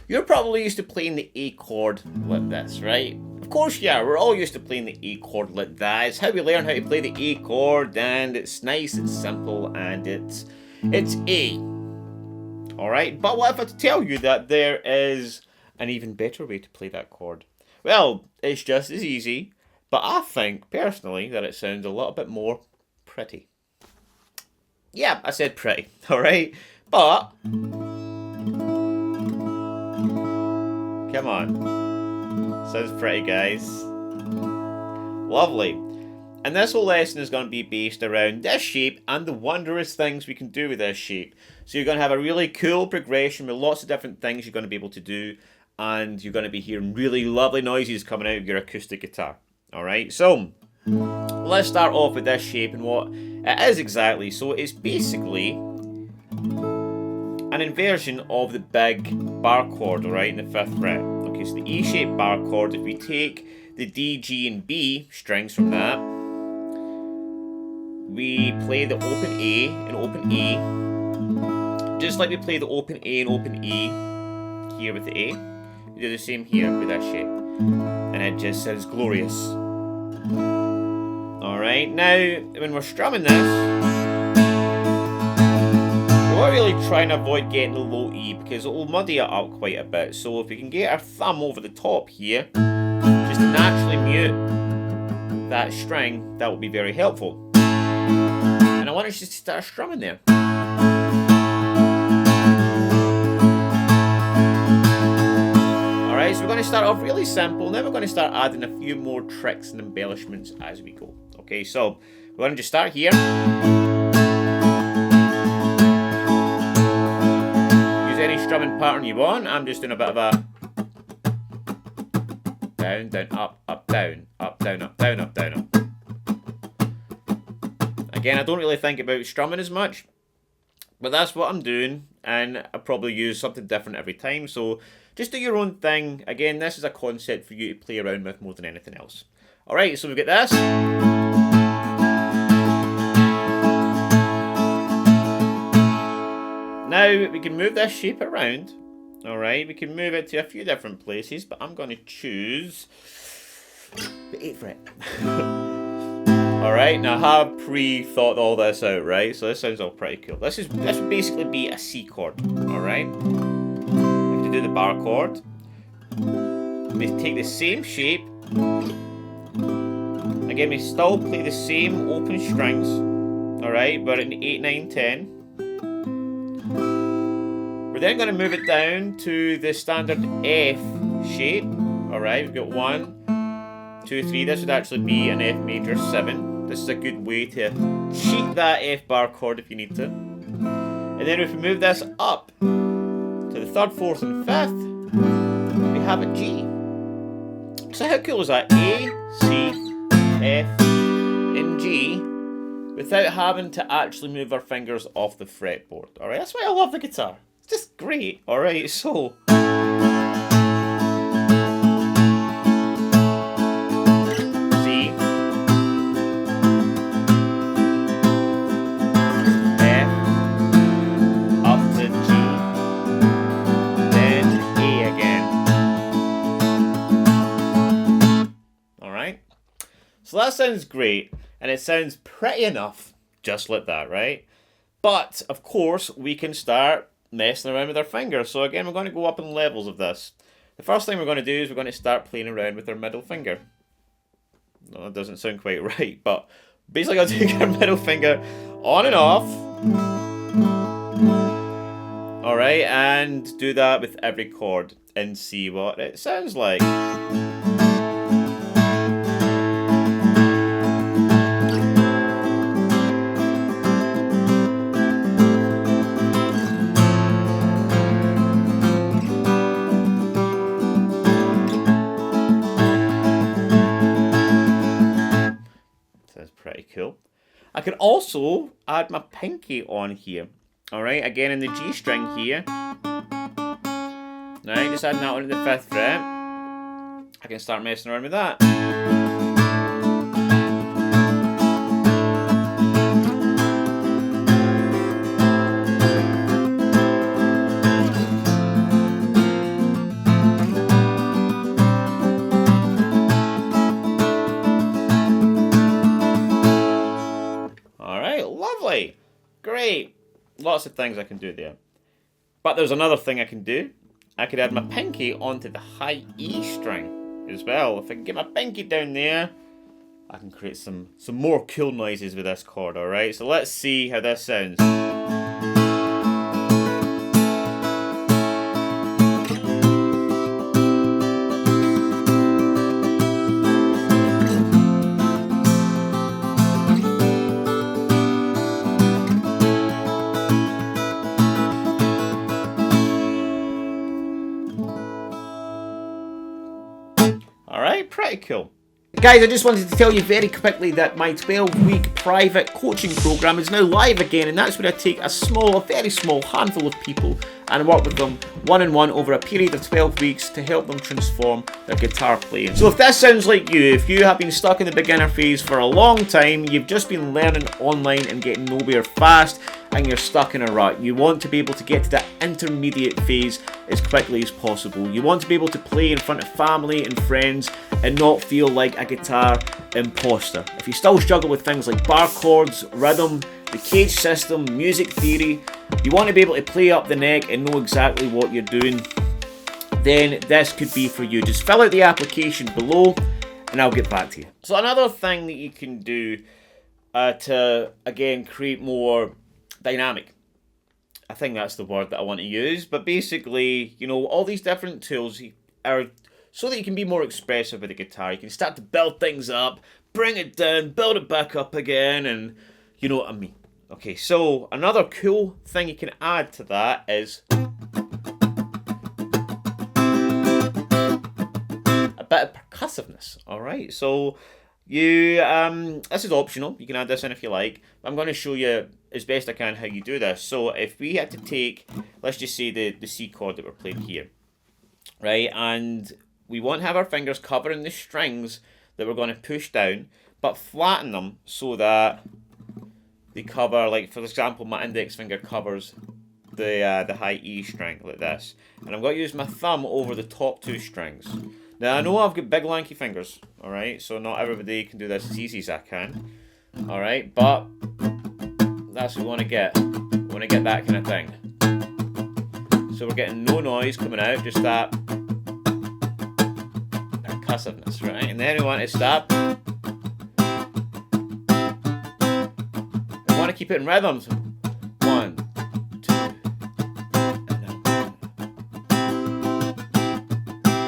You're probably used to playing the A chord like this, right? Of course, yeah, we're all used to playing the A chord like that. It's how we learn how to play the A chord, and it's nice, it's simple, and it's A. Alright, but what if I tell you that there is an even better way to play that chord? Well, it's just as easy, but I think, personally, that it sounds a little bit more pretty. Yeah, I said pretty, alright? But come on. Sounds pretty, guys. Lovely. And this whole lesson is going to be based around this shape and the wondrous things we can do with this shape. So you're going to have a really cool progression with lots of different things you're going to be able to do. And you're going to be hearing really lovely noises coming out of your acoustic guitar. Alright, so let's start off with this shape and what it is exactly. So it's basically an inversion of the big bar chord, alright, in the 5th fret. Okay, so the E-shaped bar chord, if we take the D, G, and B strings from that, we play the open A and open E, just like we play the open A and open E here with the A. We do the same here with that shape, and it just sounds glorious. Alright, now when we're strumming this, we're really trying to avoid getting the low E because it will muddy it up quite a bit. So if we can get our thumb over the top here, just to naturally mute that string, that will be very helpful. And I want us just to start strumming there. Alright, so we're going to start off really simple, then we're going to start adding a few more tricks and embellishments as we go. Okay, so we're going to just start here. Use any strumming pattern you want. I'm just doing a bit of a down, down, up, up, down, up, down, up, down, up, down, up. Again, I don't really think about strumming as much, but that's what I'm doing, and I probably use something different every time, so just do your own thing. Again, this is a concept for you to play around with more than anything else. Alright, so we've got this. Now, we can move this shape around. Alright, we can move it to a few different places, but I'm going to choose the 8th fret. Alright, now I have pre-thought all this out, right? So this sounds all pretty cool. This would basically be a C chord, alright? We have to do the bar chord. We take the same shape. Again, we still play the same open strings, alright? But in 8, 9, 10. We're then going to move it down to the standard F shape. Alright, we've got 1, 2, 3. This would actually be an F major 7. This is a good way to cheat that F bar chord if you need to. And then if we move this up to the 3rd, 4th, and 5th, we have a G. So how cool is that? A, C, F, and G without having to actually move our fingers off the fretboard. Alright, that's why I love the guitar. Just great, alright, so C, F, up to G, then A again. Alright, so that sounds great, and it sounds pretty enough, just like that, right? But, of course, we can start messing around with our fingers. So again, we're going to go up in levels of this. The first thing we're going to do is we're going to start playing around with our middle finger. No, that doesn't sound quite right, but basically going to take our middle finger on and off. Alright, and do that with every chord and see what it sounds like. Pretty cool. I can also add my pinky on here. Alright, again in the G string here. Right, just adding that onto the 5th fret. I can start messing around with that. lots of things I can do there. But there's another thing I can do. I could add my pinky onto the high E string as well. If I can get my pinky down there, I can create some more cool noises with this chord, alright? So let's see how this sounds. Alright, pretty cool. Guys, I just wanted to tell you very quickly that my 12-week private coaching program is now live again, and that's where I take a very small handful of people and work with them one-on-one over a period of 12 weeks to help them transform their guitar playing. So if this sounds like you, if you have been stuck in the beginner phase for a long time, you've just been learning online and getting nowhere fast, and you're stuck in a rut, you want to be able to get to that intermediate phase as quickly as possible. You want to be able to play in front of family and friends and not feel like a guitar imposter. If you still struggle with things like bar chords, rhythm, the cage system, music theory, you want to be able to play up the neck and know exactly what you're doing, then this could be for you. Just fill out the application below and I'll get back to you. So another thing that you can do to, again, create more dynamic, I think that's the word that I want to use, but basically, you know, all these different tools are so that you can be more expressive with the guitar. You can start to build things up, bring it down, build it back up again, and you know what I mean. Okay, so another cool thing you can add to that is a bit of percussiveness, alright? So you, this is optional, you can add this in if you like. I'm going to show you as best I can how you do this. So if we had to take, let's just say the C chord that we're playing here, right? And we want to have our fingers covering the strings that we're going to push down, but flatten them so that they cover, like for example, my index finger covers the high E string like this. And I'm going to use my thumb over the top two strings. Now I know I've got big lanky fingers, alright, so not everybody can do this as easy as I can, alright, but that's what we want to get. We want to get that kind of thing. So we're getting no noise coming out, just that percussiveness, right? And then we want to stop. We want to keep it in rhythms. 1, 2, and then 1.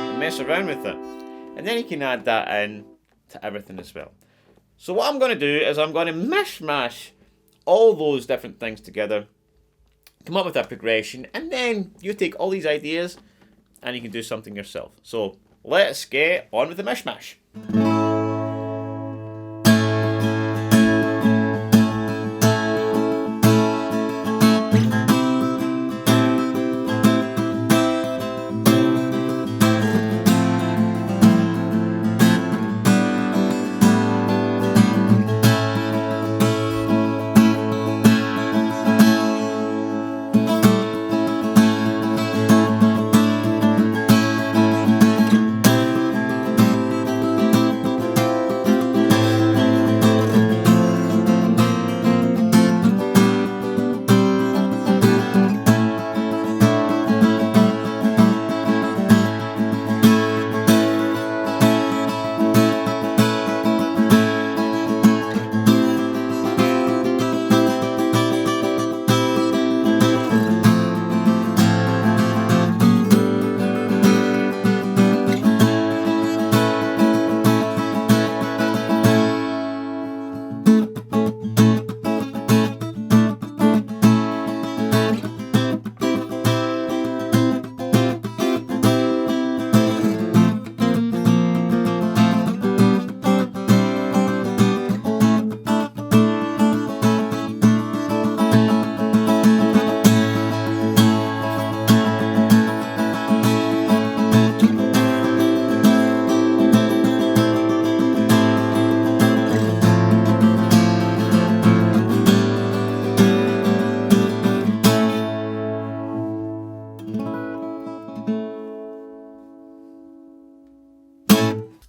And mess around with it. And then you can add that in to everything as well. So what I'm going to do is I'm going to mishmash all those different things together, come up with a progression, and then you take all these ideas and you can do something yourself. So let's get on with the mishmash.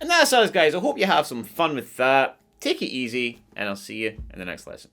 And that's us, guys. I hope you have some fun with that. Take it easy, and I'll see you in the next lesson.